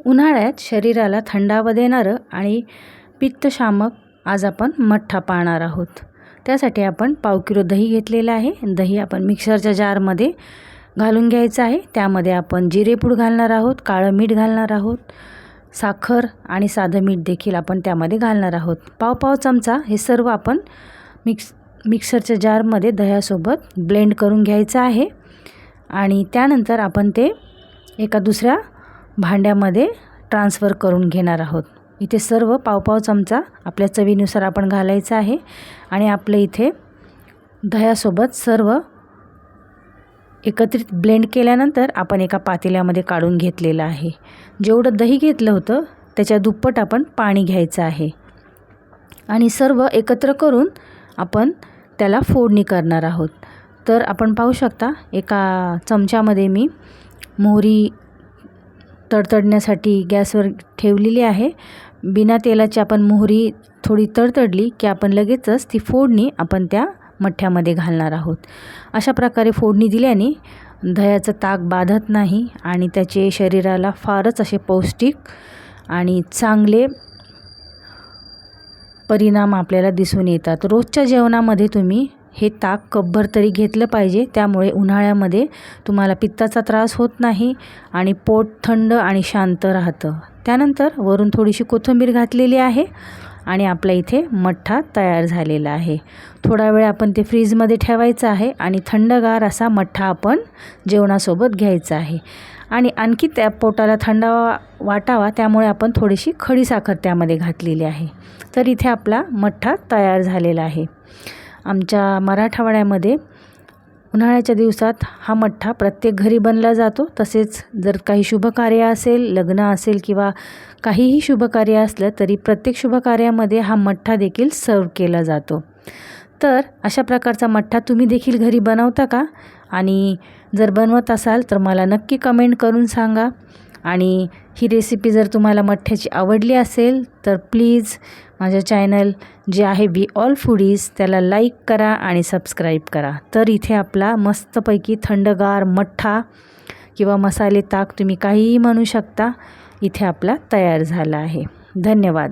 उन्हाळ्यात शरीराला थंडावा देणारं आणि पित्तशामक आज आपण मठ्ठा पाहणार आहोत। त्यासाठी आपण पाव किलो दही घेतलेलं आहे। दही आपण मिक्सरच्या जारमध्ये घालून घ्यायचं आहे। त्यामध्ये आपण जिरेपूड घालणार आहोत, काळं मीठ घालणार आहोत, साखर आणि साधं मीठ देखील आपण त्यामध्ये घालणार आहोत। पाव चमचा हे सर्व आपण मिक्सरच्या जारमध्ये दह्यासोबत ब्लेंड करून घ्यायचं आहे आणि त्यानंतर आपण ते एका दुसऱ्या भांड्यामध्ये ट्रान्सफर करून घेणार आहोत। इथे सर्व पाव चमचा आपल्या चवीनुसार आपण घालायचं आहे आणि आपले इथे दह्यासोबत सर्व एकत्रित ब्लेंड केल्यानंतर आपण एका पातेल्यामध्ये काढून घेतलेलं आहे। जेवढं दही घेतलं होतं त्याच्या दुप्पट आपण पाणी घ्यायचं आहे आणि सर्व एकत्र करून आपण त्याला फोडणी करणार आहोत। तर आपण पाहू शकता एका चमच्यामध्ये मी मोहरी तडतडण्यासाठी गॅसवर ठेवलेली आहे। बिना तेलाची आपण मोहरी थोडी तडतडली की आपण लगेचच ती फोडणी आपण त्या मठ्ठ्यामध्ये घालणार आहोत। अशा प्रकारे फोडणी दिल्याने दह्याचं ताक बाधत नाही आणि त्याचे शरीराला फारच असे पौष्टिक आणि चांगले परिणाम आपल्याला दिसून येतात। रोजच्या जेवणामध्ये तुम्ही हे ताक कपभर तरी घेतलं पाहिजे। त्यामुळे उन्हाळ्यामध्ये तुम्हाला पित्ताचा त्रास होत नाही आणि पोट थंड आणि शांत राहतं। त्यानंतर वरून थोडीशी कोथिंबीर घातलेली आहे आणि आपला इथे मठ्ठा तयार झालेला आहे। थोडा वेळ आपण ते फ्रीजमध्ये ठेवायचं आहे आणि थंडगार असा मठ्ठा आपण जेवणासोबत घ्यायचा आहे आणि आणखी त्या पोटाला थंडावा वाटावा त्यामुळे आपण थोडीशी खडी साखर त्यामध्ये घातलेली आहे। तर इथे आपला मठ्ठा तयार झालेला आहे। आमच्या मराठवाड्यामध्ये उन्हाळ्याच्या दिवसात हा मठ्ठा प्रत्येक घरी बनला जातो। तसेच जर काही शुभकार्य असेल, लग्न असेल किंवा काहीही शुभकार्य असलं तरी प्रत्येक शुभकार्यामध्ये हा मठ्ठा देखील सर्व केला जातो। तर अशा प्रकारचा मठ्ठा तुम्ही देखील घरी बनवता का? आणि जर बनवत असाल तर मला नक्की कमेंट करून सांगा। आणि ही रेसिपी जर तुम्हाला मठ्ठ्याची आवडली असेल तर प्लीज माझ्या चॅनल जे आहे वी ऑल फूडीज त्याला लाईक करा आणि सबस्क्राईब करा। तर इथे आपला मस्तपैकी थंडगार मठ्ठा किंवा मसाले ताक तुम्ही काहीही म्हणू शकता इथे आपला तयार झाला आहे। धन्यवाद।